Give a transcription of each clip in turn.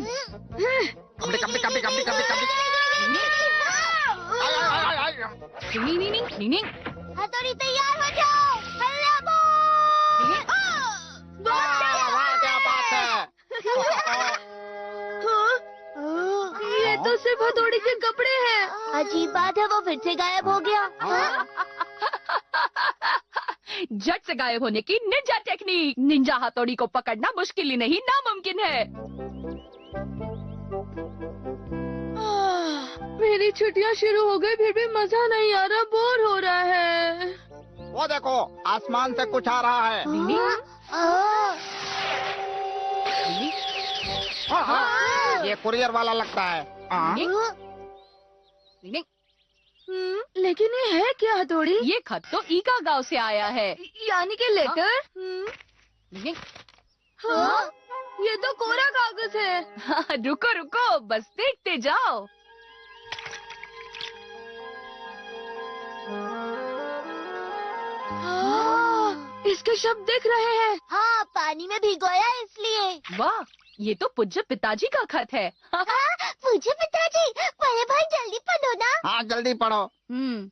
कपड़े कपड़े कपड़े कपड़े कपड़े कपड़े हथौड़ी तैयार हो जाओ। हल्ला बोल। वाह क्या बात है। ये तो सिर्फ हथौड़ी के कपड़े हैं। अजीब बात है, वो फिर से गायब हो गया। झट से गायब होने की निंजा टेक्निक। निंजा हथौड़ी को पकड़ना मुश्किल ही नहीं नामुमकिन है। मेरी छुट्टियां शुरू हो गई, फिर भी मजा नहीं आ रहा, बोर हो रहा है। वो देखो, आसमान से कुछ आ रहा है। ये कुरियर वाला लगता है। लेकिन ये है क्या हथौड़ी? ये खत तो ईगा गांव से आया है। यानी कि लेटर? हाँ, ये तो कोरा कागज है। रुको रुको, बस देखते जाओ। इसके शब्द दिख रहे हैं। हाँ, पानी में भिगोया इसलिए। वाह, ये तो पूज्य पिताजी का खत है। पूज्य पिताजी, बड़े भाई जल्दी पढ़ो ना। हाँ जल्दी पढ़ो।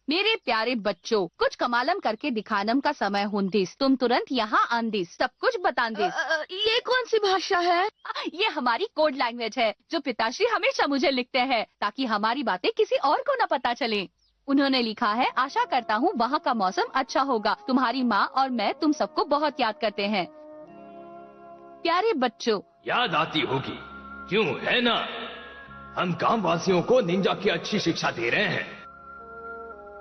मेरे प्यारे बच्चों, कुछ कमालम करके दिखानम का समय हुंदिस। तुम तुरंत यहाँ आंदिस, सब कुछ बतांदिस। ये कौन सी भाषा है? ये हमारी कोड लैंग्वेज है, जो पिताश्री हमेशा मुझे लिखते हैं, ताकि हमारी बातें किसी और को न पता चले। उन्होंने लिखा है, आशा करता हूँ वहाँ का मौसम अच्छा होगा। तुम्हारी माँ और मैं तुम सबको बहुत याद करते हैं। प्यारे बच्चों, याद आती होगी, क्यों है ना? हम गांव वासियों को निंजा की अच्छी शिक्षा दे रहे हैं।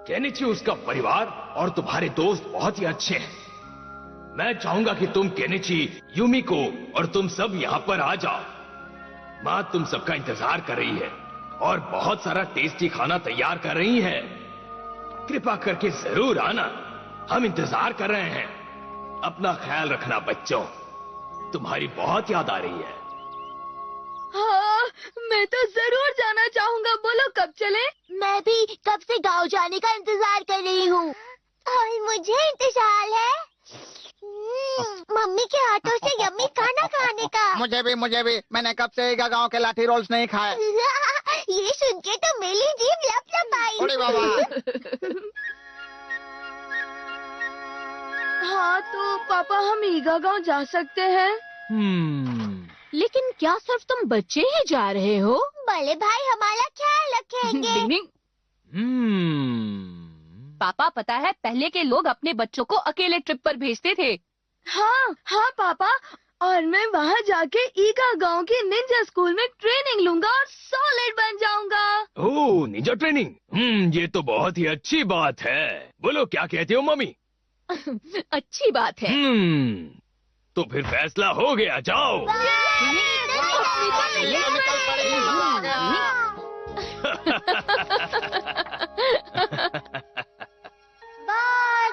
केनिची, उसका परिवार और तुम्हारे दोस्त बहुत ही अच्छे हैं। मैं चाहूंगा कि तुम केनिची, यूमिको और तुम सब यहाँ पर आ जाओ। माँ तुम सबका इंतजार कर रही है और बहुत सारा टेस्टी खाना तैयार कर रही है। कृपा करके जरूर आना, हम इंतजार कर रहे हैं। अपना ख्याल रखना बच्चों, तुम्हारी बहुत याद आ रही है। हाँ, मैं तो जरूर जाना चाहूँगा। बोलो कब चले? मैं भी कब से गांव जाने का इंतजार कर रही हूँ। और मुझे इंतजार है मम्मी के हाथों से यम्मी खाना खाने का। मुझे भी। मैंने कब से ईगा गांव के लाठी रोल्स नहीं खाए। ये सुन के तो मेरी जीभ लप आई। अरे बाबा। हाँ तो पापा, हम ईगा गांव जा सकते हैं? लेकिन क्या सिर्फ तुम बच्चे ही जा रहे हो? बड़े भाई हमारा ख्याल रखेंगे। पापा, पता है पहले के लोग अपने बच्चों को अकेले ट्रिप पर भेजते थे। हाँ पापा, और मैं वहाँ जाके ईगा गांव के निंजा स्कूल में ट्रेनिंग लूंगा और सॉलिड बन जाऊंगा। ओह, निंजा ट्रेनिंग। ये तो बहुत ही अच्छी बात है। बोलो क्या कहते हो मम्मी? अच्छी बात है। तो फिर फैसला हो गया, जाओ।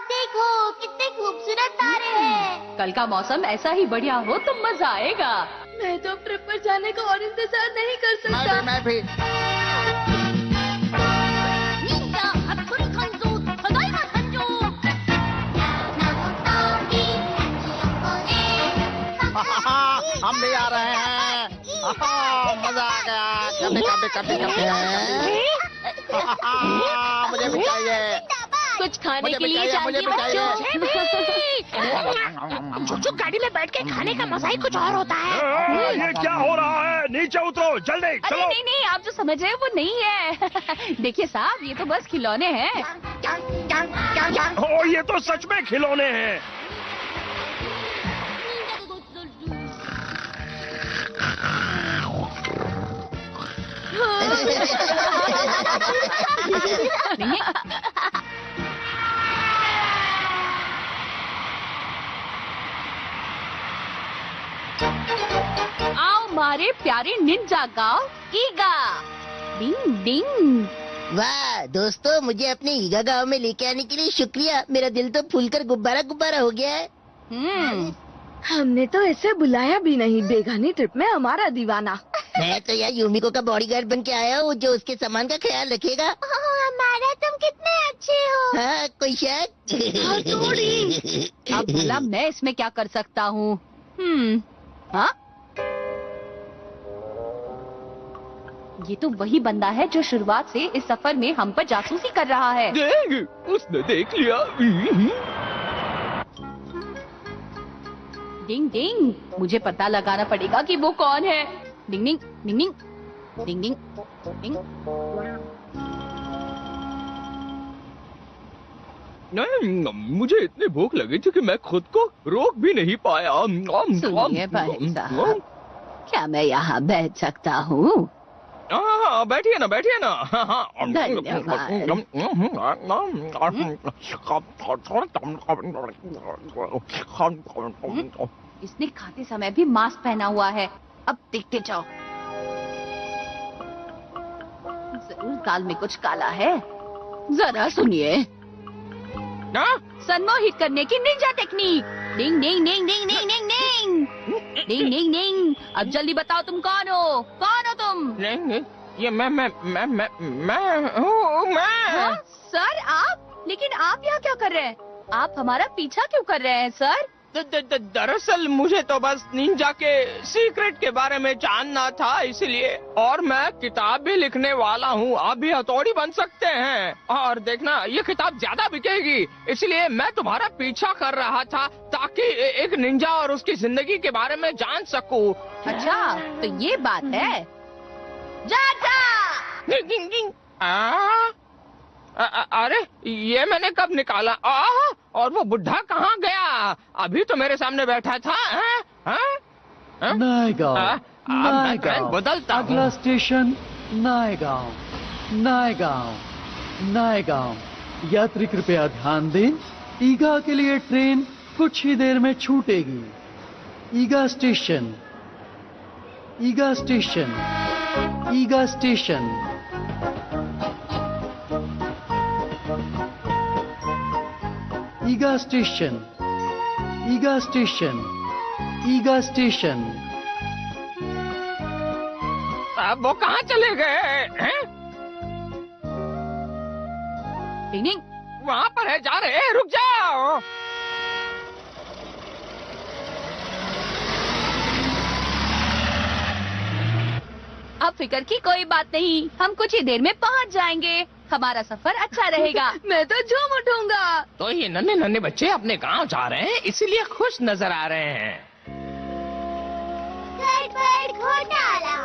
देखो कितने खूबसूरत तारे हैं। कल का मौसम ऐसा ही बढ़िया हो तो मजा आएगा। मैं तो ट्रिप पर जाने का और इंतजार नहीं कर सकता। मैं भी। हम भी आ रहे हैं। मजा आ गया। कभी मुझे भी चाहिए। कुछ खाने के लिए मुझे भी चाहिए। चुचु गाड़ी में बैठ के खाने का मजा ही कुछ और होता है। ये क्या हो रहा है? नीचे उतरो जल्दी, चलो। नहीं, आप जो समझ रहे हैं वो नहीं है। देखिए साहब, ये तो बस खिलौने हैं। ओ, ये तो सच में खिलौने हैं। आओ मारे प्यारे निंजा गाँव ईगा। डिंग डिंग। वाह दोस्तों, मुझे अपने ईगा गांव में लेके आने के लिए शुक्रिया। मेरा दिल तो फूलकर गुब्बारा गुब्बारा हो गया है। हमने तो इसे बुलाया भी नहीं, बेगानी ट्रिप में हमारा दीवाना। मैं तो यार यूमिको का बॉडीगार्ड बन के आया हूँ, जो उसके सामान का ख्याल रखेगा। हमारा तुम कितने अच्छे हो। हाँ, कोई शक? अब भला मैं इसमें क्या कर सकता हूँ? हाँ? ये तो वही बंदा है जो शुरुआत से इस सफर में हम पर जासूसी कर रहा है। देख, उसने देख लिया। डिंग डिंग, मुझे पता लगाना पड़ेगा कि वो कौन है। डिंग डिंग डिंग डिंग डिंग डिंग डिंग। नहीं, मुझे इतनी भूख लगी थी कि मैं खुद को रोक भी नहीं पाया। सुनिए भाई साहब, क्या मैं यहाँ बैठ सकता हूँ? हाँ, बैठिए ना, बैठिए ना। इसने खाते समय भी मास्क पहना हुआ है। अब देखते जाओ, जरूर दाल में कुछ काला है। जरा सुनिए, सम्मोहित करने की निंजा टेक्निक। डिंग डिंग डिंग डिंग डिंग डिंग डिंग डिंग डिंग डिंग। अब जल्दी बताओ तुम कौन हो? कौन हो तुम? ये मैं हाँ, सर आप? लेकिन आप यहाँ क्या कर रहे हैं? आप हमारा पीछा क्यों कर रहे हैं सर? दरअसल मुझे तो बस निंजा के सीक्रेट के बारे में जानना था, इसलिए। और मैं किताब भी लिखने वाला हूँ, आप भी हथौड़ी बन सकते हैं। और देखना, ये किताब ज्यादा बिकेगी, इसलिए मैं तुम्हारा पीछा कर रहा था ताकि एक निंजा और उसकी जिंदगी के बारे में जान सकूं। अच्छा, तो ये बात है। जाटा! अरे, ये मैंने कब निकाला? और वो बुढ़ा कहाँ गया? अभी तो मेरे सामने बैठा था। नायगांव बदलता हूँ। अगला स्टेशन नायगांव। नायगांव यात्री कृपया ध्यान दें, ईगा के लिए ट्रेन कुछ ही देर में छूटेगी। ईगा स्टेशन, ईगा स्टेशन, ईगा स्टेशन। ईगा स्टेशन, ईगा स्टेशन, ईगा स्टेशन। अब वो कहाँ चले गए हैं? डिंग, वहाँ पर है, जा रहे हैं, रुक जाओ। अब फिक्र की कोई बात नहीं, हम कुछ ही देर में पहुँच जाएंगे। हमारा सफर अच्छा रहेगा। मैं तो झूम उठूंगा। तो ये नन्हे नन्हे बच्चे अपने गांव जा रहे हैं, इसीलिए खुश नजर आ रहे हैं। घोटाला।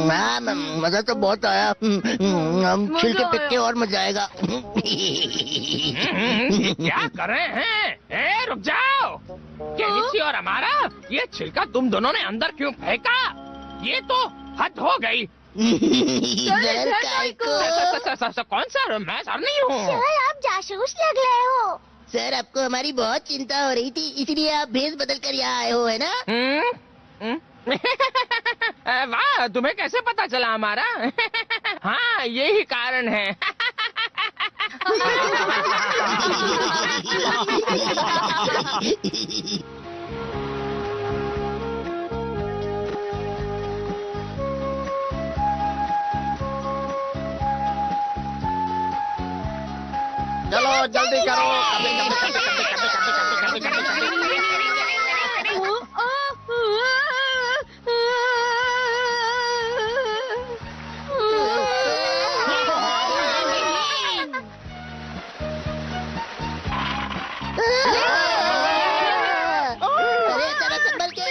हाँ, मजा तो बहुत आया। हम छिलके पिटके और मजा आएगा। क्या कर रहे हैं? रुक जाओ। केनिची और हमारा ये छिलका तुम दोनों ने अंदर क्यों फेंका? ये तो हद हो गई। इधर काय को? कौन सर? मैं सर नहीं हूँ। सर, आप जासूस लग रहे हो। सर, आपको हमारी बहुत चिंता हो रही थी, इसलिए आप भेष बदल कर यहाँ आए हो, है ना? वाह, तुम्हें कैसे पता चला हमारा? हाँ, यही कारण है। चलो जल्दी करो। अरे जरा संभल के।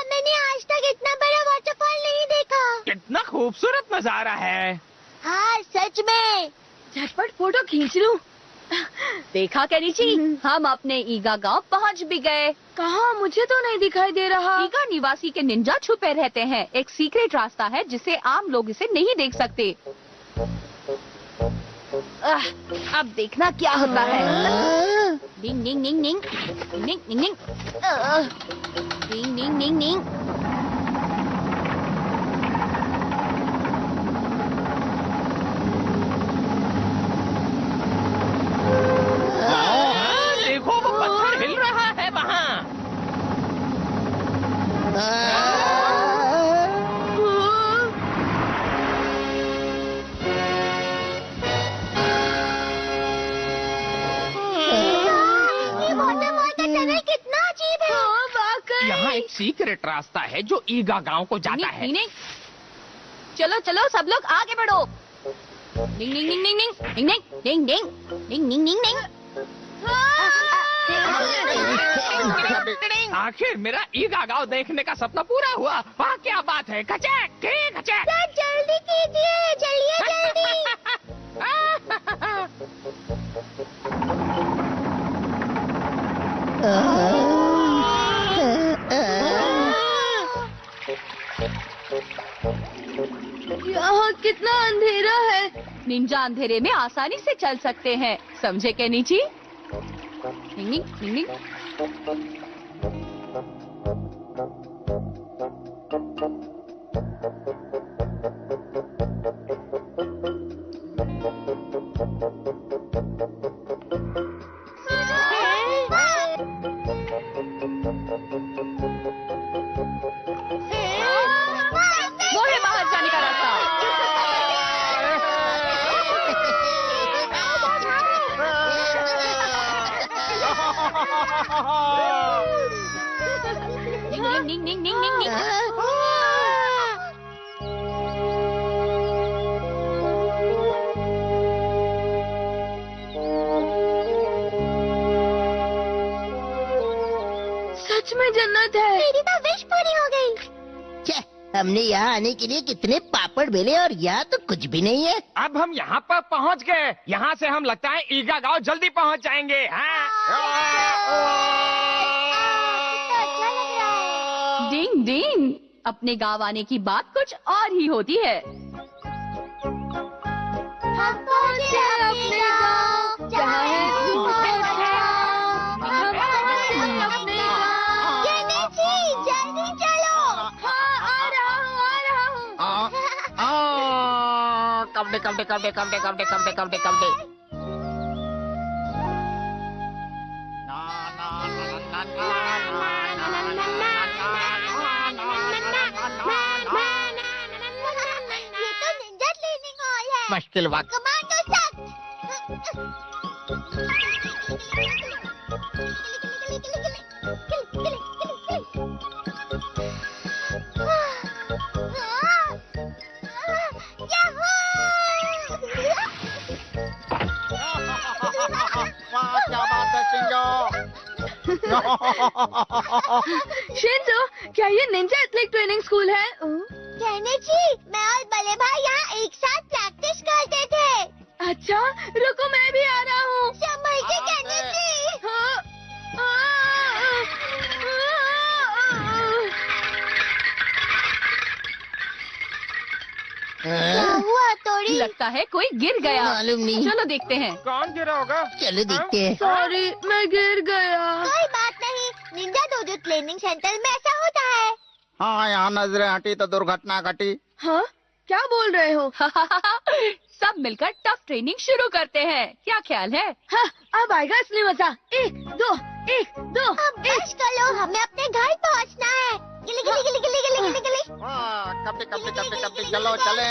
मैंने आज तक इतना बड़ा वाटरफॉल नहीं देखा। कितना खूबसूरत नजारा है। हाँ, सच में। झटपट फोटो खींच लूं। देखा केनिची, हम अपने ईगा गांव पहुंच भी गए। कहाँ? मुझे तो नहीं दिखाई दे रहा। ईगा निवासी के निंजा छुपे रहते हैं। एक सीक्रेट रास्ता है जिसे आम लोग इसे नहीं देख सकते। अब देखना क्या होता है। डिंग डिंग डिंग डिंग डिंग डिंग डिंग डिंग डिंग डिंग डिंग। देखो, वो एक सीक्रेट रास्ता है जो ईगा गांव को जाता है। नहीं, चलो चलो सब लोग आगे बढ़ो। डिंग डिंग डिंग डिंग डिंग डिंग डिंग डिंग डिंग डिंग डिंग। आखिर मेरा ईगा गांव देखने का सपना पूरा हुआ। वाह क्या बात है। खचैक ठीक खचैक। जल्दी कीजिए, चलिए जल्दी। यहाँ कितना अंधेरा है। निंजा अंधेरे में आसानी से चल सकते हैं, समझे केनिची? डिंग डिंग डिंग डिंग। वो है बाहर जाने का रास्ता। डिंग डिंग डिंग डिंग डिंग डिंग। सच में जन्नत है। मेरी तो विश पूरी हो गई। छे, हमने यहाँ आने के लिए कितने पापड़ बेले और यहाँ तो कुछ भी नहीं है। अब हम यहाँ पर पहुँच गए। यहाँ से हम लगता है ईगा गांव जल्दी पहुँच जाएंगे। डिंग डिंग। अपने गांव आने की बात कुछ और ही होती है। हम पहुंचे अपने गांव, जहाँ है हम पहुंचे अपने गांव। जल्दी चलो। हाँ, आ रहा हूँ। कबड्डी कबड्डी कबड्डी कबड्डी कबड्डी कबड्डी कबड्डी कबड्डी। ये तो निंजा ट्रेनिंग हॉल है। मुश्किल वक्त। कमांडो सख्त। वाह क्या बात है शिंजो। शिंजो, क्या ये निंजा एथलेटिक ट्रेनिंग स्कूल है? केनिची, मैं और बड़े भाई यहाँ एक साथ प्रैक्टिस करते थे। अच्छा, रुको मैं भी आ रहा हूँ। संभल के केनिची। हाँ, क्या हुआ तोड़ी? लगता है कोई गिर गया। मालूम नहीं। चलो देखते हैं। कौन गिरा होगा? चलो देखते हैं। सॉरी, मैं गिर गया। कोई बात नहीं, निंजा डोजो ट्रेनिंग सेंटर में ऐसा होता है। हाँ यहाँ नजरें हटी तो दुर्घटना घटी। हाँ, क्या बोल रहे हो? सब मिलकर टफ ट्रेनिंग शुरू करते हैं, क्या ख्याल है? हाँ, अब आएगा असली मजा। 1 2 1 2। अब बस करो, हमें अपने घर पहुँचना है। गिली गिली गिली गिली गिली गिली गिली। वाह कबड्डी कबड्डी कबड्डी कबड्डी चलो चले।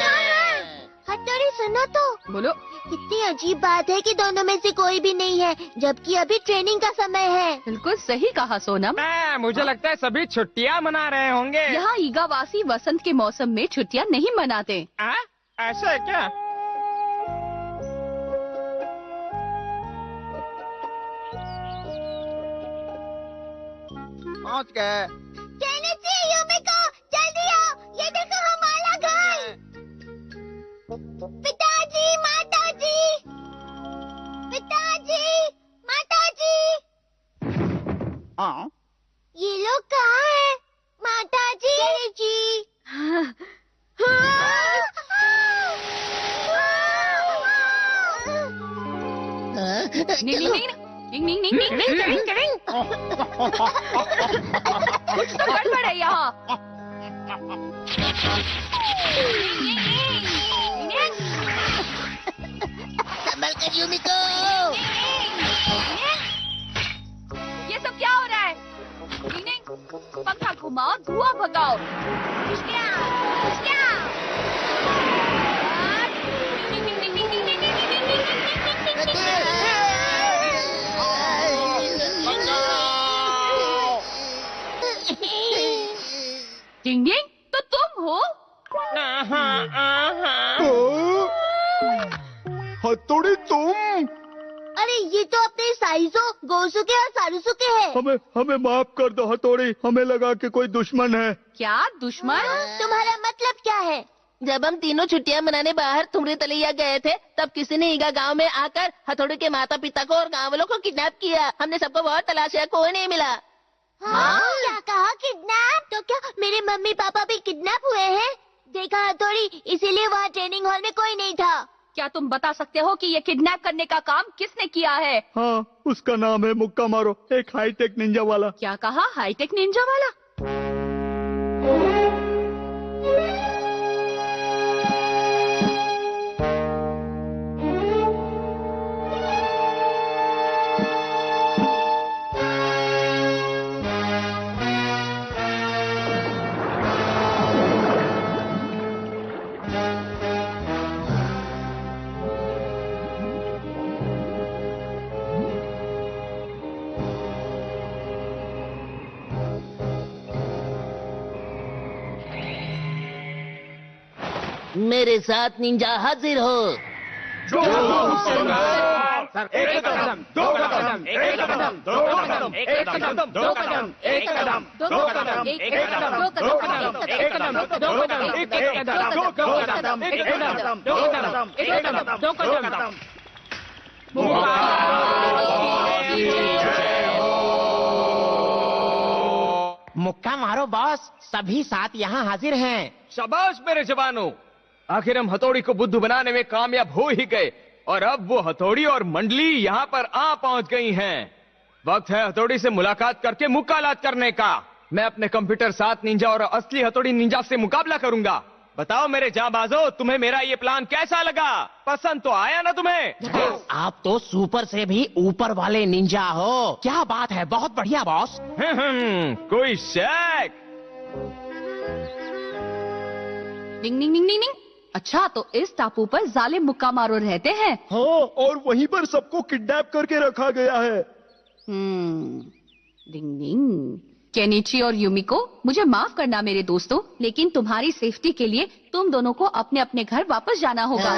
हथौड़ी सुनो तो, बोलो। कितनी अजीब बात है कि दोनों में से कोई भी नहीं है, जबकि अभी ट्रेनिंग का समय है। बिल्कुल सही कहा सोनम। मुझे लगता है सभी छुट्टियाँ मना रहे होंगे। यहाँ ईगावासी वसंत के मौसम में छुट्टियाँ नहीं मनाते। ऐसा है क्या? पहुँच गए। केनिची, युमिको, जल्दी आओ, ये देखो हमारा घर। पिताजी, माताजी, पिताजी, माताजी। हाँ ये लोग कहाँ हैं? माताजी। केनिची। नी नी नी नी नी नी नी नी नी नी। कुछ तो गड़बड़ है यहाँ। संभल कर यूमिको। ये सब क्या हो रहा है? पंखा घुमाओ, धुआं भगाओ। हथौड़ी तुम? अरे ये तो अपने साइजो, गोसुके और सारुसुके है। हमें माफ कर दो हथौड़ी, हमें लगा कि कोई दुश्मन है। क्या दुश्मन? तुम्हारा मतलब क्या है? जब हम तीनों छुट्टियां मनाने बाहर तुमरी तलैया गए थे, तब किसी ने ईगा गांव में आकर हथौड़ी के माता पिता को और गांव वालों को किडनैप किया। हमने सबको बहुत तलाशा, कोई नहीं मिला। हाँ? क्या कहा किडनैप? तो क्या मेरे मम्मी पापा भी किडनैप हुए हैं? देखा हथौड़ी, इसीलिए वहाँ ट्रेनिंग हॉल में कोई नहीं था। क्या तुम बता सकते हो कि ये किडनैप करने का काम किसने किया है? हाँ, उसका नाम है मुक्का मारो, एक हाईटेक निंजा वाला। क्या कहा? हाईटेक निंजा वाला? मेरे साथ निंजा हाजिर हो। एक कदम, दो कदम, एक कदम, दो कदम, एक कदम, दो कदम, एक कदम, दो कदम, एक कदम, दो कदम, एक कदम, दो कदम, एक कदम, दो कदम, एक कदम, दो कदम, एक कदम, दो कदम। मुक्का मारो बॉस, सभी साथ यहाँ हाजिर हैं। शाबाश मेरे जवानों, आखिर हम हथौड़ी को बुद्धू बनाने में कामयाब हो ही गए और अब वो हथौड़ी और मंडली यहाँ पर आ पहुंच गई हैं। वक्त है हथौड़ी से मुलाकात करके मुकालात करने का। मैं अपने कंप्यूटर साथ निंजा और असली हथौड़ी निंजा से मुकाबला करूंगा। बताओ मेरे जांबाजों, तुम्हें मेरा ये प्लान कैसा लगा? पसंद तो आया ना तुम्हें? आप तो सुपर से भी ऊपर वाले निंजा हो। क्या बात है, बहुत बढ़िया बॉस। कोई शक? डिंग डिंग डिंग डिंग डिंग। अच्छा, तो इस टापू पर जालिम मुक्का मारो रहते हैं। हाँ, और वहीं पर सबको किडनैप करके रखा गया है। डिंग डिंग। केनिची और युमिको, मुझे माफ करना मेरे दोस्तों, लेकिन तुम्हारी सेफ्टी के लिए तुम दोनों को अपने अपने घर वापस जाना होगा।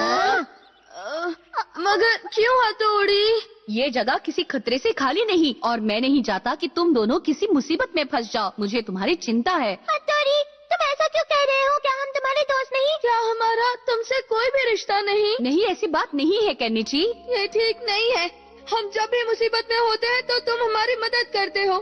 मगर क्यों हथौड़ी? ये जगह किसी खतरे से खाली नहीं और मैं नहीं चाहता कि तुम दोनों किसी मुसीबत में फंस जाओ। मुझे तुम्हारी चिंता है। हथौड़ी, तुम ऐसा क्यों कह रहे हो? क्या हम तुम्हारे दोस्त नहीं? क्या हमारा तुमसे कोई भी रिश्ता नहीं? नहीं, ऐसी बात नहीं है केनिची। ये ठीक नहीं है। हम जब भी मुसीबत में होते हैं तो तुम हमारी मदद करते हो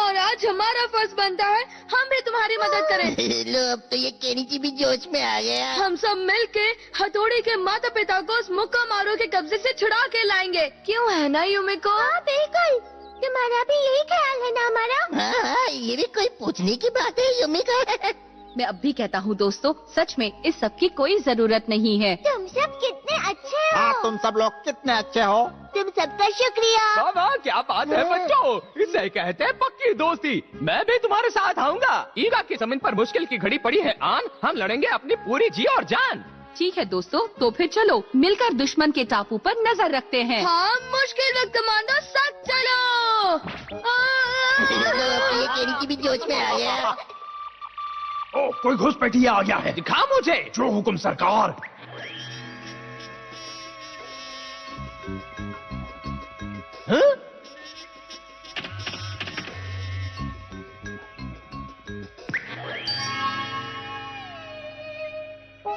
और आज हमारा फर्ज बनता है हम भी तुम्हारी मदद करें। लो, अब तो ये केनिची भी जोश में आ गया। हम सब मिलके हथौड़ी के माता पिता को उस मुक्का मारो के कब्जे से छुड़ा के लाएंगे। क्यों है ना युमिको? हाँ बिल्कुल, तुम्हारा भी यही ख्याल है ना हमारा? हाँ, ये भी कोई पूछने की बात है युमिको। मैं अब भी कहता हूँ दोस्तों, सच में इस सब की कोई जरूरत नहीं है। तुम सब कितने अच्छे हो। हाँ, तुम सब लोग कितने अच्छे हो। तुम सबका शुक्रिया। वाह, क्या बात है बच्चों, इसे कहते हैं पक्की दोस्ती। मैं भी तुम्हारे साथ आऊंगा। ईगा की जमीन पर मुश्किल की घड़ी पड़ी है आन, हम लड़ेंगे अपनी पूरी जी और जान। ठीक है दोस्तों, तो फिर चलो मिलकर दुश्मन के टापू पर नजर रखते हैं। हाँ, मुश्किल वक्त कमांडो, साथ चलो। लो, अब तो ये केनिची भी जोश में आ गया। ओ, कोई घुसपैठिया आ गया है। दिखा मुझे। जो हुक्म सरकार। हाँ?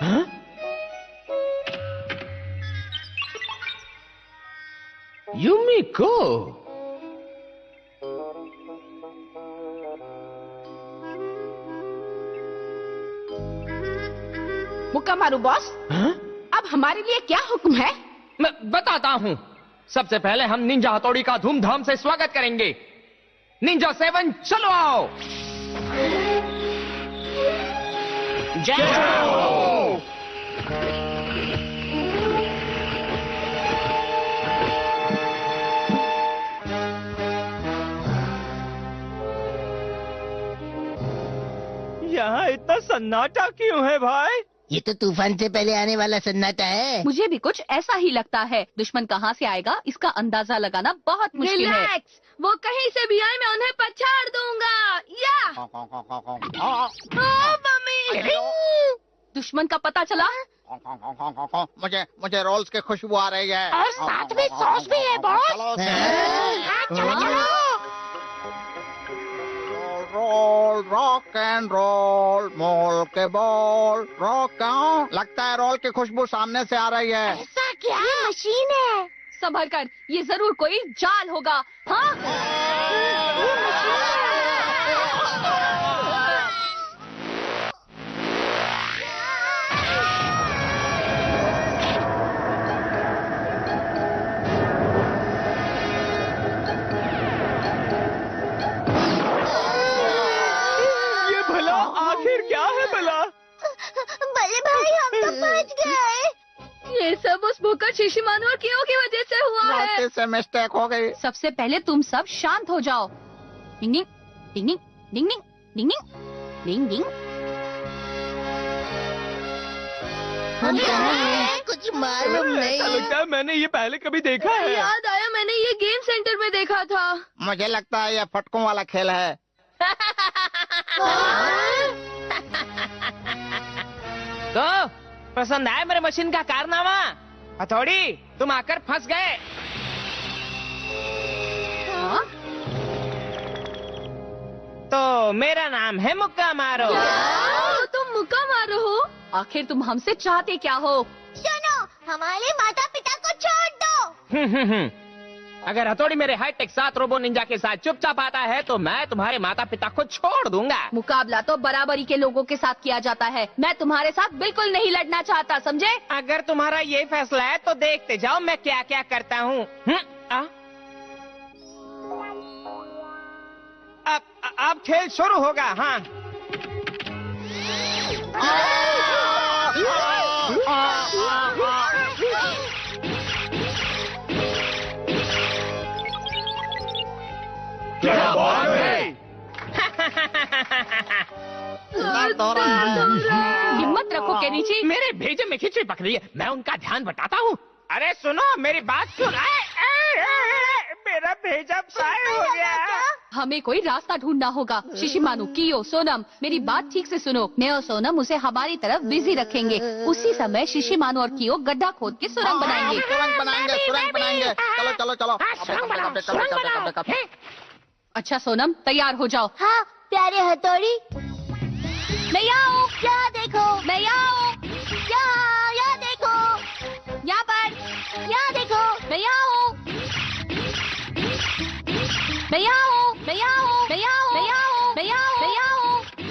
हाँ? युमिको, मुक्का मारू बॉस। हाँ? अब हमारे लिए क्या हुक्म है? मैं बताता हूँ। सबसे पहले हम निंजा हथौड़ी का धूमधाम से स्वागत करेंगे। निंजा 7 चलो आओ। जय हो। यहाँ इतना सन्नाटा क्यों है भाई? ये तो तूफान से पहले आने वाला सन्नाटा है। मुझे भी कुछ ऐसा ही लगता है। दुश्मन कहाँ से आएगा इसका अंदाजा लगाना बहुत मुश्किल है। रिलैक्स, वो कहीं से भी आए मैं उन्हें पछाड़ दूंगा। या हाँ, मम्मी। दुश्मन का पता चला? मुझे रोल्स की खुशबू आ रही है। और साथ में सॉस भी है बॉस। चलो चलो रोल रॉक एंड रोल मोल के बॉल रॉक। लगता है रोल की खुशबू सामने से आ रही है। ऐसा क्या? ये मशीन है। संभल कर, ये जरूर कोई जाल होगा। हाँ ये भला आखिर क्या है भला? बल्ले भाई हम तो बच गए। ये सब उस भूखा शिशिमानु और कियो की वजह से हुआ है। गलती से मिस्टेक हो गई। सबसे पहले तुम सब शांत हो जाओ। डिंग डिंग डिंग डिंग डिंग डिंग डिंग डिंग डिंग। कुछ मालूम ऐसा नहीं। लगता है मैंने ये पहले कभी देखा है। याद आया, मैंने ये गेम सेंटर में देखा था। मुझे लगता है ये फटकों वाला खेल है। तो पसंद आया मेरे मशीन का कारनामा? हथौड़ी, तुम आकर फंस गए। हाँ? तो मेरा नाम है मुक्का मारो। तो तुम मुक्का मारो हो? आखिर तुम हमसे चाहते क्या हो? सुनो, हमारे माता पिता को छोड़ दो। अगर हथौड़ी मेरे हाईटेक 7 रोबो निंजा के साथ चुपचाप आता है तो मैं तुम्हारे माता पिता को छोड़ दूंगा। मुकाबला तो बराबरी के लोगों के साथ किया जाता है। मैं तुम्हारे साथ बिल्कुल नहीं लड़ना चाहता, समझे? अगर तुम्हारा ये फैसला है तो देखते जाओ मैं क्या क्या करता हूँ। अब खेल शुरू होगा। हाँ, क्या बात है? हिम्मत रखो केनिची। मेरे भेजे में खिचड़ी पकड़ी है, मैं उनका ध्यान बटाता हूँ। अरे सुनो, मेरी बात सुन। मेरा भेजा फ्राई हो गया। हमें कोई रास्ता ढूंढना होगा। शिशिमानु, कियो, सोनम, मेरी बात ठीक से सुनो। मैं और सोनम उसे हमारी तरफ बिजी रखेंगे। उसी समय शिशिमानु और कियो गड्ढा खोद के सुरंग बनाएंगे। सुरंग बनाएंगे। चलो अच्छा सोनम, तैयार हो जाओ। हाँ प्यारे हथौड़ी, मैं यहाँ हूँ। यहाँ देखो, मैं यहाँ हूँ। यहाँ देखो, यहाँ पर। यहाँ देखो। मैं यहाँ हूँ। मैं यहाँ हूँ। मैं यहाँ हूँ। मैं यहाँ हूँ। मैं यहाँ हूँ। मैं यहाँ हूँ। मैं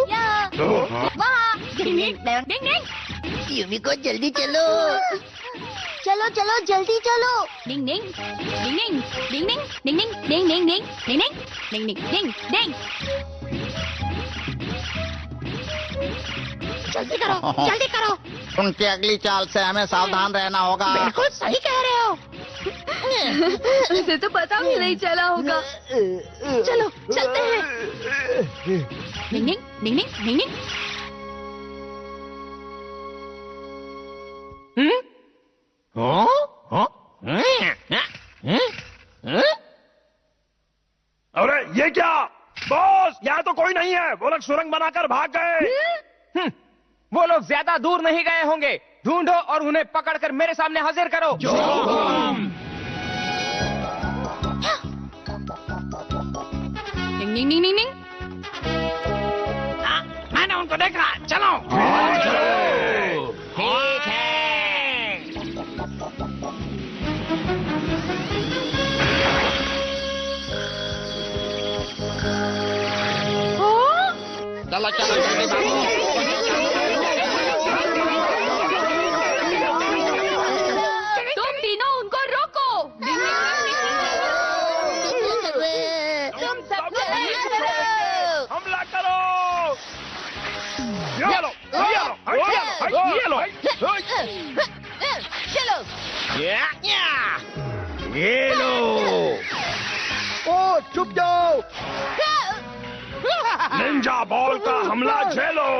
यहाँ हूँ। वहाँ। डिंग डिंग डिंग डिंग। यूमिको जल्दी चलो। चलो जल्दी चलो। डिंग डिंग डिंग डिंग डिंग डिंग डिंग डिंग डिंग डिंग डिंग डिंग डिंग डिंग डिंग। जल्दी करो। उनकी अगली चाल से हमें सावधान रहना होगा। बिल्कुल सही कह रहे हो। उसे तो पता भी नहीं चला होगा। चलो चलते हैं। डिंग डिंग डिंग डिंग डिंग डिंग। अरे ये क्या बॉस, यहाँ तो कोई नहीं है। वो लोग सुरंग बनाकर भाग गए। वो लोग ज्यादा दूर नहीं गए होंगे। ढूंढो और उन्हें पकड़कर मेरे सामने हाजिर करो। डिंग डिंग डिंग डिंग डिंग। मैंने उनको देखा। चलो। ठीक है। चलो तुम तीनों उनको रोको। तुम सब हमला करो। ये लो। चलो। ये लो। ओ चुप जाओ। निंजा बॉल का हमला झेलो।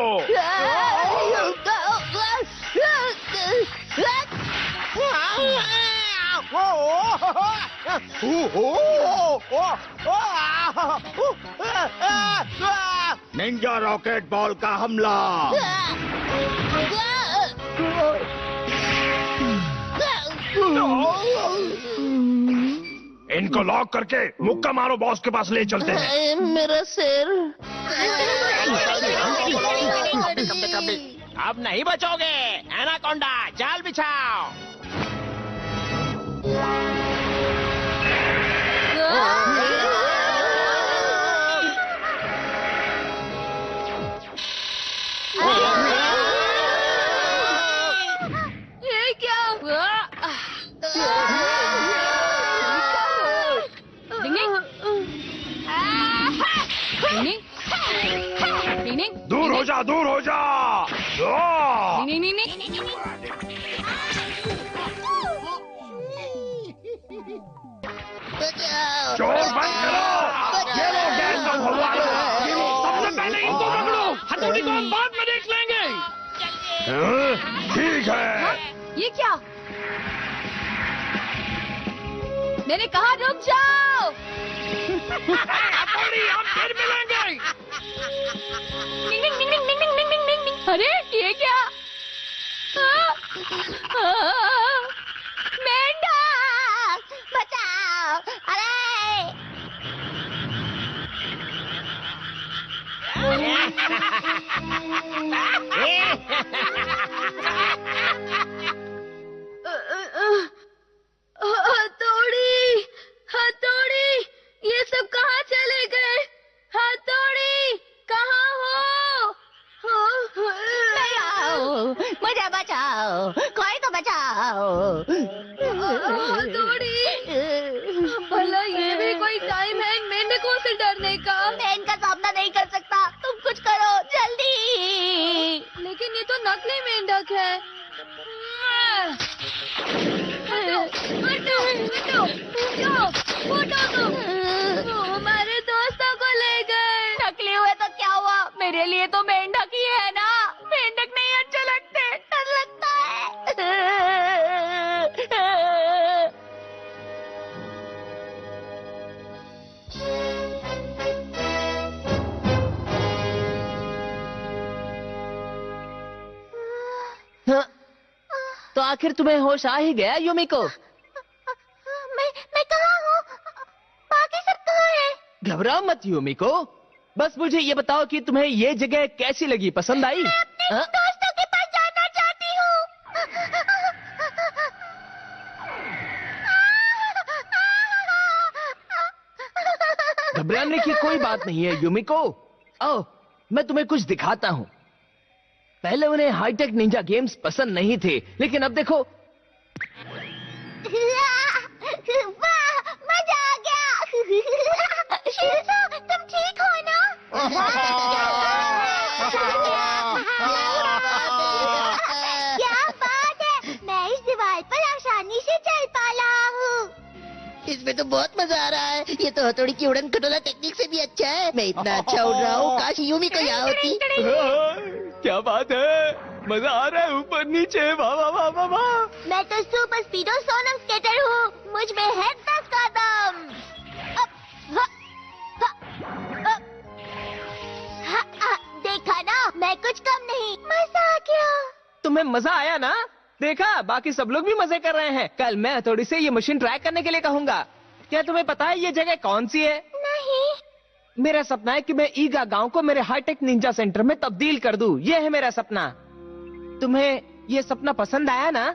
निंजा रॉकेट बॉल का हमला। इनको लॉक करके मुक्का मारो, बॉस के पास ले चलते हैं। मेरा सिर। अब नहीं बचोगे। एनाकोंडा, जाल बिछाओ। ये क्या? दूर हो जा, दूर हो जा। चोर बंद करो। ये लो गैस का फव्वारा। सबसे पहले इनको पकड़ो, हथौड़ी को हम बाद में देख लेंगे। ठीक है। ये क्या? मैंने कहा रुक जाओ। हथौड़ी, हम फिर मिलेंगे। निंग निंग निंग निंग निंग निंग निंग निंग। अरे ये क्या? मेंढक बचाओ। अरे हथौड़ी, हथौड़ी, ये सब कहाँ चले गए? हथौड़ी, कहाँ हो? बचाओ, मुझे बचाओ, कोई तो बचाओ। हथौड़ी, भला ये भी कोई टाइम है इन मेंढकों से डरने का? मैं इनका सामना नहीं कर सकता, तुम कुछ करो जल्दी। लेकिन ये तो नकली मेंढक है। हटो, हटो, हटो, हटो, हटो तुम। वो हमारे दोस्तों को ले गए। नकली हुए तो क्या हुआ? मेरे लिए तो मेंढक ही है ना। मेंढक नहीं अच्छे लगते, डर लगता है। हाँ, तो आखिर तुम्हें होश आ ही गया युमिको? मैं कहाँ हूँ? बाकी सब कहाँ है? घबराओ मत युमिको, बस मुझे ये बताओ कि तुम्हें ये जगह कैसी लगी, पसंद आई? मैं अपने हाँ? दोस्तों के पास जाना चाहती हूँ। घबराने की कोई बात नहीं है युमिको। आओ, मैं तुम्हें कुछ दिखाता हूँ। पहले उन्हें हाईटेक निंजा गेम्स पसंद नहीं थे, लेकिन अब देखो। वाह, मजा आ गया। शिज़ो, तुम ठीक हो ना? क्या बात है, मैं इस दीवार पर आसानी से चल पा रहा हूँ। इसमें तो बहुत मजा आ रहा है। ये तो हथौड़ी की उड़न खटोला टेक्निक से भी अच्छा है। मैं इतना अच्छा उड़ रहा हूँ, काश युमिको यहाँ होती। क्या बात है, मजा आ रहा है ऊपर नीचे। वाह वाह वाह वाह वाह। मैं तो सुपर स्पीडो सोनम स्केटर हूँ, मुझ में है 10 कदम। देखा ना, मैं कुछ कम नहीं। मजा आ गया। तुम्हें मजा आया ना? देखा, बाकी सब लोग भी मजे कर रहे हैं। कल मैं हथौड़ी से ये मशीन ट्राई करने के लिए कहूंगा। क्या तुम्हें पता है ये जगह कौन सी है? नहीं। मेरा सपना है कि मैं ईगा गांव को मेरे हाईटेक निंजा सेंटर में तब्दील कर दूं। ये है मेरा सपना। तुम्हें ये सपना पसंद आया ना?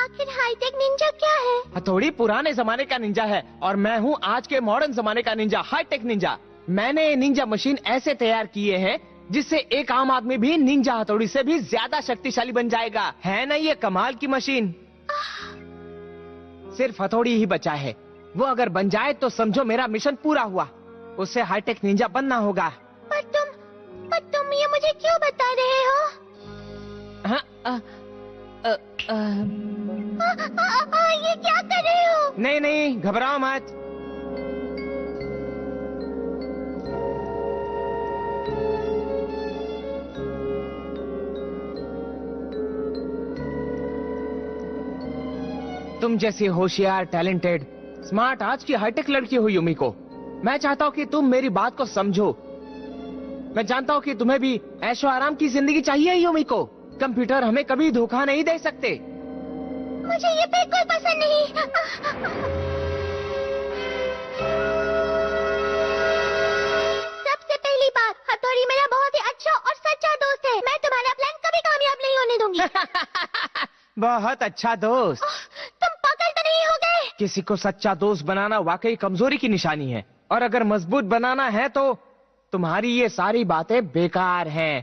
आखिर हाईटेक निंजा क्या है? हथौड़ी पुराने जमाने का निंजा है और मैं हूँ आज के मॉडर्न जमाने का निंजा, हाईटेक निंजा। मैंने ये निंजा मशीन ऐसे तैयार किए हैं जिससे एक आम आदमी भी निंजा हथौड़ी से भी ज्यादा शक्तिशाली बन जाएगा। है ना ये कमाल की मशीन? सिर्फ हथौड़ी ही बचा है। वो अगर बन जाए तो समझो मेरा मिशन पूरा हुआ। उसे हाईटेक निंजा बनना होगा। पर तुम ये मुझे क्यों बता रहे हो? हाँ, ये क्या कर रहे हो? नहीं नहीं, घबराओ मत। तुम जैसी होशियार, टैलेंटेड, स्मार्ट आज की हाईटेक लड़की हो युमिको। मैं चाहता हूँ कि तुम मेरी बात को समझो। मैं जानता हूँ कि तुम्हें भी ऐशो आराम की जिंदगी चाहिए युमिको। कंप्यूटर हमें कभी धोखा नहीं दे सकते। मुझे ये बिल्कुल पसंद नहीं। सबसे पहली बात, हथौड़ी मेरा बहुत ही अच्छा और सच्चा दोस्त है। मैं तुम्हारा प्लान कभी कामयाब नहीं होने दूंगी। बहुत अच्छा दोस्त। तुम पागल तो नहीं हो गए? किसी को सच्चा दोस्त बनाना वाकई कमजोरी की निशानी है, और अगर मजबूत बनाना है तो तुम्हारी ये सारी बातें बेकार हैं।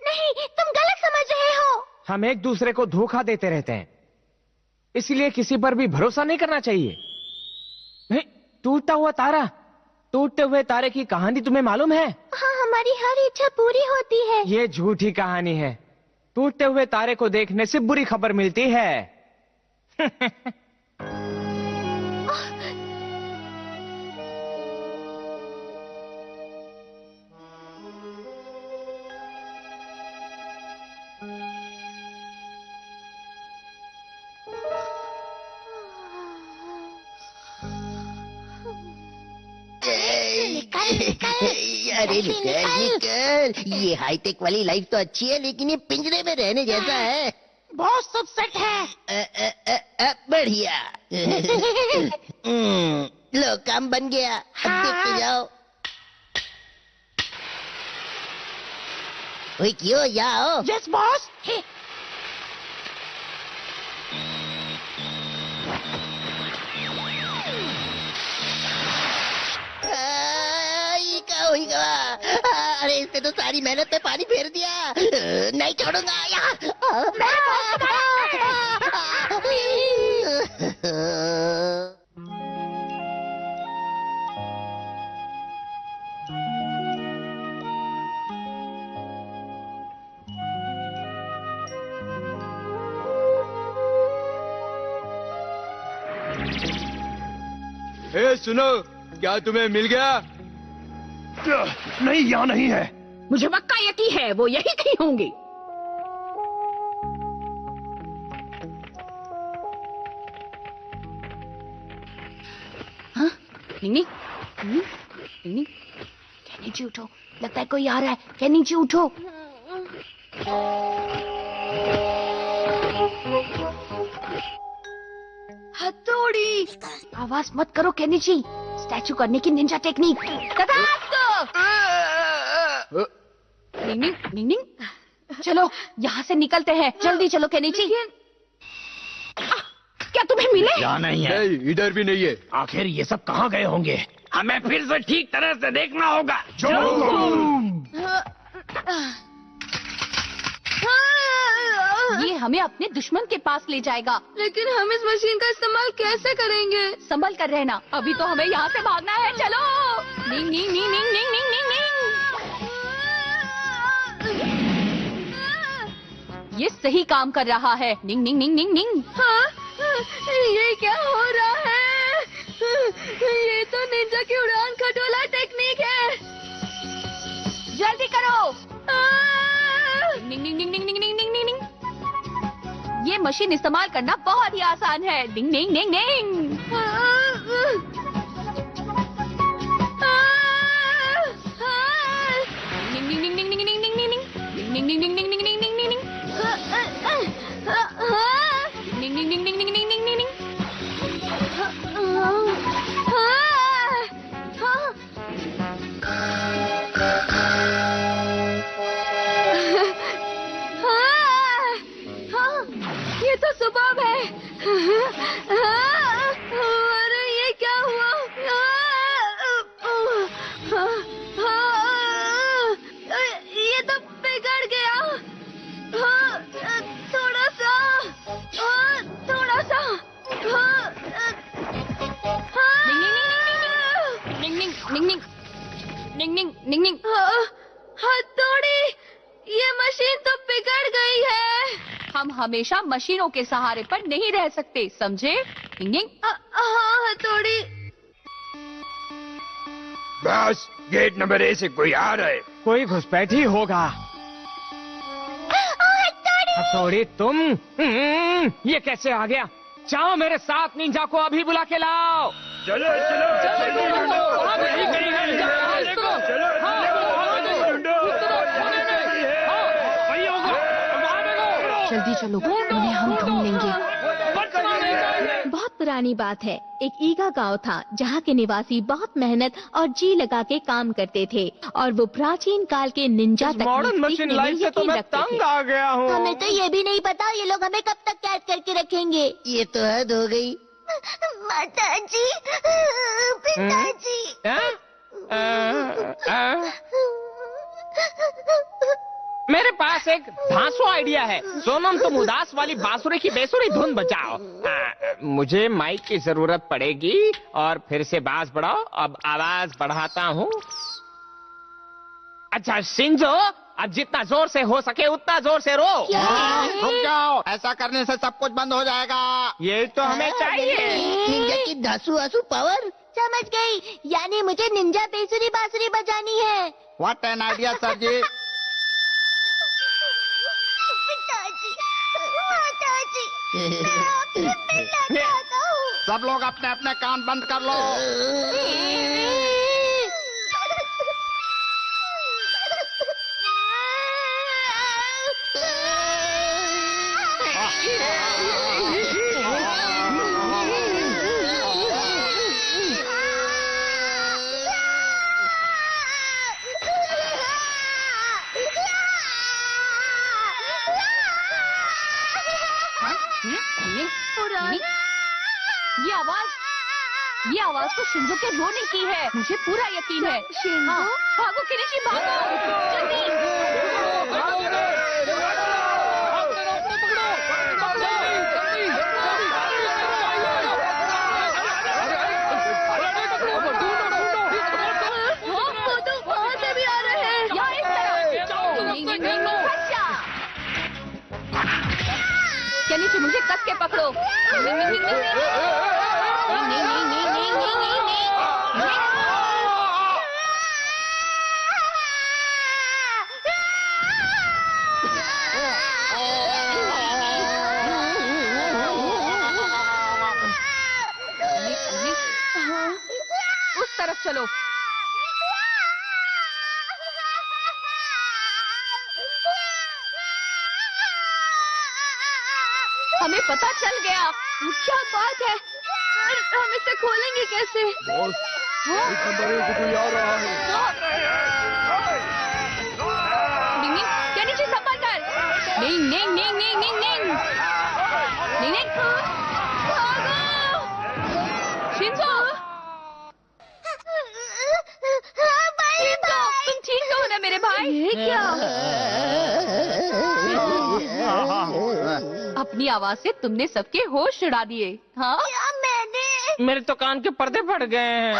नहीं, तुम गलत समझ रहे हो। हम एक दूसरे को धोखा देते रहते हैं, इसलिए किसी पर भी भरोसा नहीं करना चाहिए। नहीं, टूटता हुआ तारा, टूटते हुए तारे की कहानी तुम्हें मालूम है? हाँ, हमारी हर इच्छा पूरी होती है। ये झूठी कहानी है। टूटते हुए तारे को देखने से बुरी खबर मिलती है। अरे निकल निकल। ये हाईटेक वाली लाइफ तो अच्छी है, लेकिन ये पिंजरे में रहने जैसा है। बहुत सब सेट है। बढ़िया। लो, काम बन गया। अब देखते जाओ। ओए क्यों, जाओ। Yes boss. अरे इसने तो सारी मेहनत पे पानी फेर दिया। नहीं छोड़ूंगा यहाँ। सुनो, क्या तुम्हें मिल गया? नहीं, यहाँ नहीं है। मुझे पक्का यकीन है वो यही कहीं होंगे। हाँ? निन्नी, निन्नी, केनिची उठो, लगता है कोई आ रहा है। केनिची उठो। हथौड़ी। आवाज मत करो केनिची, स्टैचू करने की निंजा टेक्निक। निंग निंग, चलो यहाँ से निकलते हैं। जल्दी चलो केनिची। क्या तुम्हें मिले? यहाँ नहीं है। इधर भी नहीं है। आखिर ये सब कहाँ गए होंगे? हमें फिर से ठीक तरह से देखना होगा। ये हमें अपने दुश्मन के पास ले जाएगा। लेकिन हम इस मशीन का इस्तेमाल कैसे करेंगे? संभल कर रहना, अभी तो हमें यहाँ से भागना है। चलो। निंग निंग निंग निंग निंग निंग निंग निंग। ये सही काम कर रहा है। निंग निंग निंग निंग निंग। हाँ? ये क्या हो रहा है? ये तो निंजा की उड़ान खटोला टेक्निक है। जल्दी करो। निंग निंग निंग निंग निंग निंग निंग निंग। ये मशीन इस्तेमाल करना बहुत ही आसान है। डिंग डिंग डिंग डिंग। डिंग डिंग डिंग डिंग डिंग डिंग डिंग डिंग डिंग। डिंग डिंग डिंग डिंग डिंग डिंग डिंग डिंग डिंग। डिंग डिंग डिंग डिंग डिंग डिंग डिंग डिंग। ये तो सुबह है। अरे ये क्या हुआ? ये तो बिगड़ गया। थोड़ा सा। निंग निंग निंग निंग निंग निंग निंग। हथौड़ी, ये मशीन तो बिगड़ गई है। हम हमेशा मशीनों के सहारे पर नहीं रह सकते, समझे? निंग निंग। हाँ हथौड़ी। बस गेट नंबर ए से कोई आ रहा है। कोई घुसपैठी होगा। हथौड़ी तुम? ये कैसे आ गया? जाओ मेरे साथ, निंजा को अभी बुला के लाओ। चलो चलो जल्दी चलो, उन्हें हम ढूंढ लेंगे। बहुत पुरानी बात है, एक ईगा गांव था जहाँ के निवासी बहुत मेहनत और जी लगा के काम करते थे और वो प्राचीन काल के निंजा मॉडर्न मशीन लाइफ से तो मैं तंग आ गया हूँ। हमें तो ये भी नहीं पता ये लोग हमें कब तक कैद करके रखेंगे। ये तो हद हो गई। माताजी, पिताजी। मेरे पास एक धांसू आइडिया है। सोनम, तुम उदास वाली बांसुरी की बेसुरी धुन बजाओ। मुझे माइक की जरूरत पड़ेगी और फिर से बांस बढ़ाओ। अब आवाज बढ़ाता हूँ। अच्छा शिंजो, अब जितना जोर से हो सके उतना जोर से रो। रुक जाओ, ऐसा करने से सब कुछ बंद हो जाएगा। ये तो हमें चाहिए। निंजा की धांसू आंसू पावर। समझ गई, यानी मुझे निंजा बेसुरी बांसुरी बजानी है। व्हाट एन आइडिया सर जी। सब लोग अपने अपने कान बंद कर लो। ये आवाज तो शिंजो के रोने की है, मुझे पूरा यकीन है। हाँ, भागो किनिची, भागो जल्दी। वो तो वहाँ से भी आ रहे हैं। यहाँ इस तरफ। किनिची, मुझे कस के पकड़ो। उस तरफ चलो। हमें पता चल गया। क्या बात है, हम इसे खोलेंगे कैसे? कोई आ रहा है। किनिची संभल कर। नहीं नहीं नहीं नहीं नहीं नहीं नहीं नहीं। शिंजो, तुम ठीक हो ना मेरे भाई? ये क्या? अपनी आवाज से तुमने सबके होश उड़ा दिए। हाँ, मेरे तो कान के पर्दे फट गए हैं।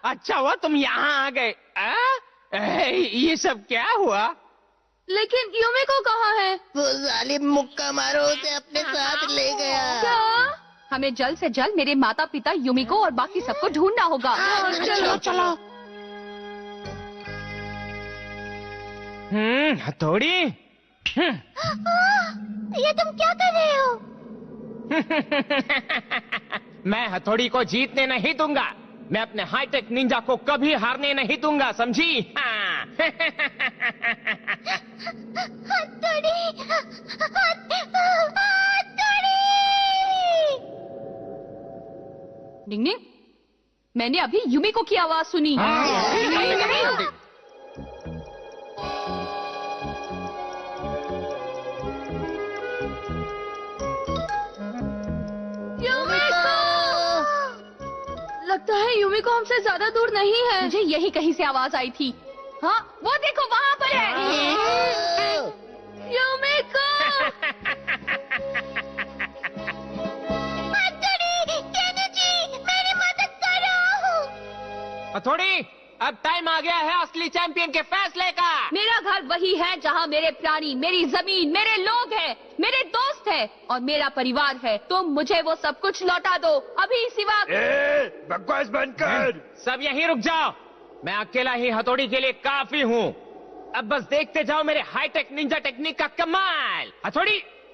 अच्छा हुआ तुम यहाँ आ गए। ये सब क्या हुआ? लेकिन यूमिको कहाँ है? वो जालिम मुक्का मारो उसे अपने साथ ले गया। क्या? हमें जल्द से जल्द मेरे माता पिता यूमिको और बाकी सबको ढूंढना होगा। चलो चलो। हथौड़ी। ये तुम क्या कर रहे हो? मैं हथौड़ी को जीतने नहीं दूंगा। मैं अपने हाईटेक निंजा को कभी हारने नहीं दूंगा, समझी? हाँ। हथौड़ी, डिंगडिंग, मैंने अभी यूमिको की आवाज सुनी। लगता है यूमिको हमसे ज्यादा दूर नहीं है। मुझे यही कहीं से आवाज आई थी। हाँ, वो देखो वहाँ पर है। यूमिको! मेरी मदद करो। हथौड़ी, अब टाइम आ गया है असली चैंपियन के फैसले का। मेरा घर वही है जहाँ मेरे प्राणी, मेरी जमीन, मेरे लोग हैं, मेरे दोस्त हैं और मेरा परिवार है। तुम मुझे वो सब कुछ लौटा दो अभी इसी वक्त। बकवास बंद कर। सब यहीं रुक जाओ। मैं अकेला ही हथौड़ी के लिए काफी हूँ। अब बस देखते जाओ मेरे हाईटेक निंजा टेक्निक का कमाल। हथौड़ी,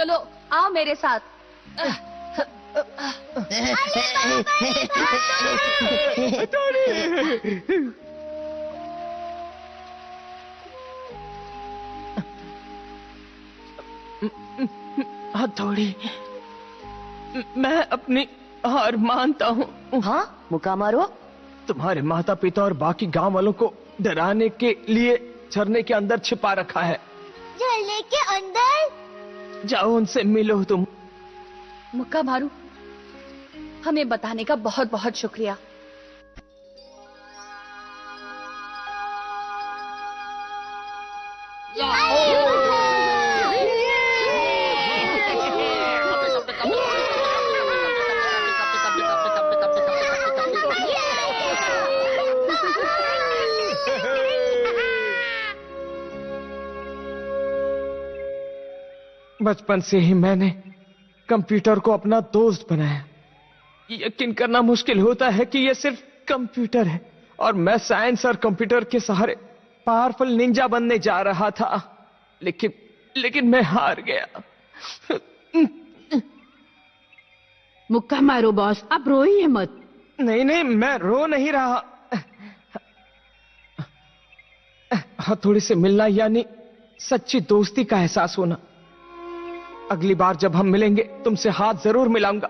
चलो आओ मेरे साथ। हथौड़ी, मैं अपनी हार मानता हूँ। हाँ, मुक्का मारो। तुम्हारे माता पिता और बाकी गांव वालों को डराने के लिए झरने के अंदर छिपा रखा है। झरने के अंदर? जाओ उनसे मिलो तुम। मुक्का मारू, हमें बताने का बहुत बहुत शुक्रिया। बचपन से ही मैंने कंप्यूटर को अपना दोस्त बनाया। यकीन करना मुश्किल होता है कि यह सिर्फ कंप्यूटर है और मैं साइंस और कंप्यूटर के सहारे पावरफुल निंजा बनने जा रहा था, लेकिन मैं हार गया। मुक्का मारो बॉस, अब रोइए मत। नहीं, मैं रो नहीं रहा। हथौड़ी से मिलना यानी सच्ची दोस्ती का एहसास होना। अगली बार जब हम मिलेंगे तुमसे हाथ जरूर मिलाऊंगा।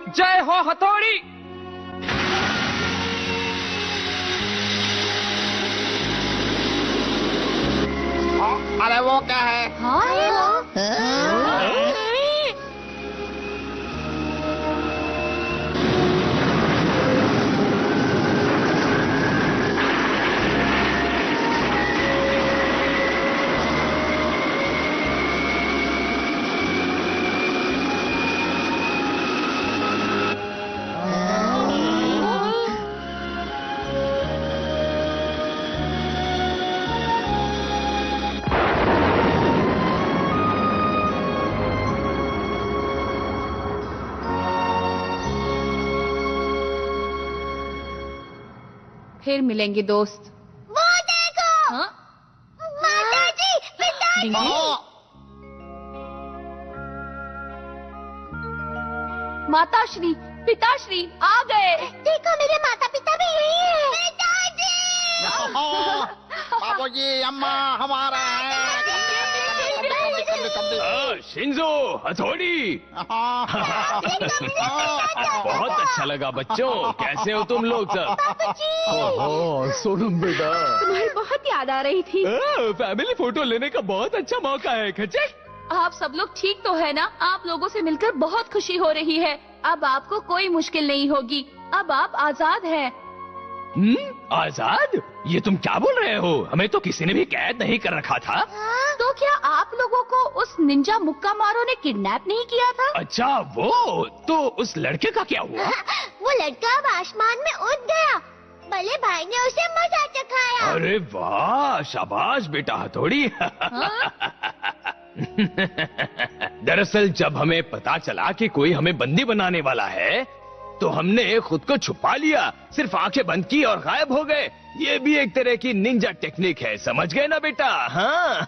जय हो हथौड़ी। अरे वो क्या है? फिर मिलेंगे दोस्त। वो देखो। हाँ? माताजी, पिताजी। माताश्री, पिताश्री आ गए। देखो मेरे माता पिता भी यही है। पिताजी। बाबूजी, अम्मा हमारा है। शिंजो, हथौड़ी। बहुत अच्छा लगा बच्चों। कैसे हो तुम लोग सब? ओह सोनम बेटा, तुम्हारी बहुत याद आ रही थी। फैमिली फोटो लेने का बहुत अच्छा मौका है। खच्चे, आप सब लोग ठीक तो है ना? आप लोगों से मिलकर बहुत खुशी हो रही है। अब आपको कोई मुश्किल नहीं होगी। अब आप आजाद हैं। आजाद? ये तुम क्या बोल रहे हो? हमें तो किसी ने भी कैद नहीं कर रखा था। तो क्या आप लोगों को उस निंजा मुक्का मारो ने किडनैप नहीं किया था? अच्छा, वो तो उस लड़के का क्या हुआ? वो लड़का अब आसमान में उड़ गया। बड़े भाई ने उसे मजा चखाया। अरे वाह, शाबाश बेटा हथौड़ी। दरअसल जब हमें पता चला कि कोई हमें बंदी बनाने वाला है तो हमने खुद को छुपा लिया, सिर्फ आंखें बंद की और गायब हो गए। ये भी एक तरह की निंजा टेक्निक है, समझ गए ना बेटा? हाँ।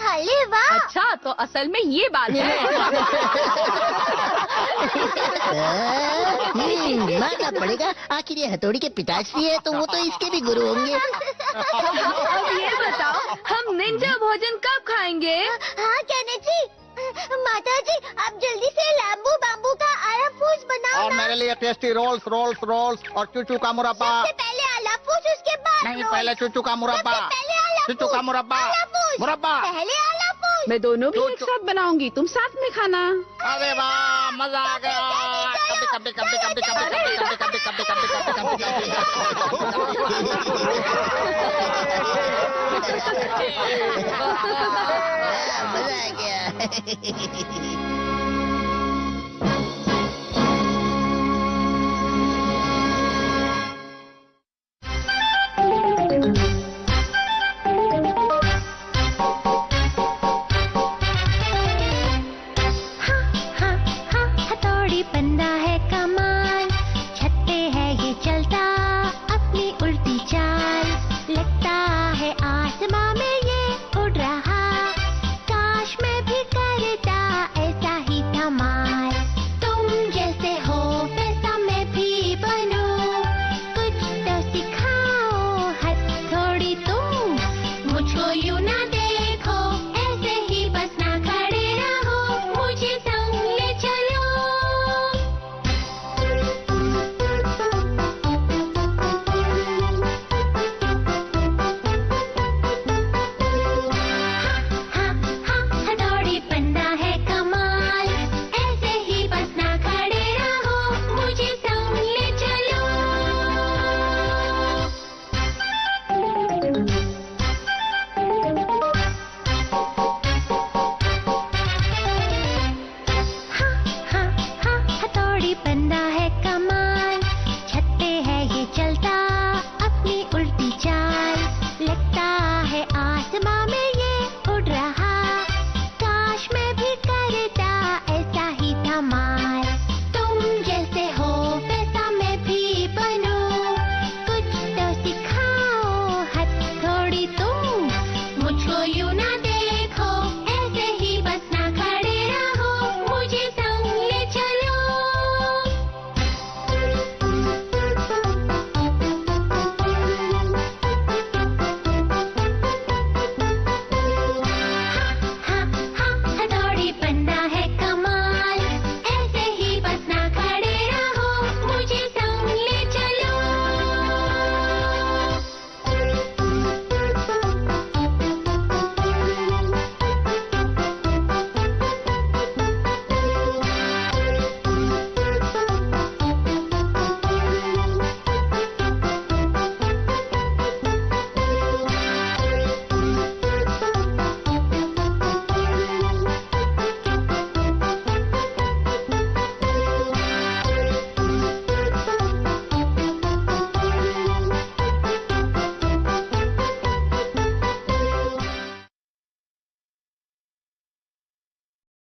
अरे वाह। अच्छा, तो असल में ये बात है। मानना पड़ेगा, आखिर ये हथौड़ी के पिताश्री है तो वो तो इसके भी गुरु होंगे। अब ये बताओ, हम निंजा भोजन कब खाएंगे? हाँ कहने जी, माताजी आप जल्दी से लाम्बू बाम्बू का आला फूस बनाओ और ना। मेरे लिए टेस्टी रोल्स रोल्स रोल्स और चूचू का मुरब्बा। सबसे पहले आला फूस, उसके बाद नहीं, रोल। पहले चूचू का मुरब्बा। सबसे पहले आला चूचू का मुरब्बा। आला फूस। मुरब्बा। पहले आला फूस। मैं दोनों भी एक साथ बनाऊंगी, तुम साथ में खाना। अरे वाह, मजा आ गया। कभी कभी कभी कभी कभी कभी कभी कभी कभी कभी मजा आ गया।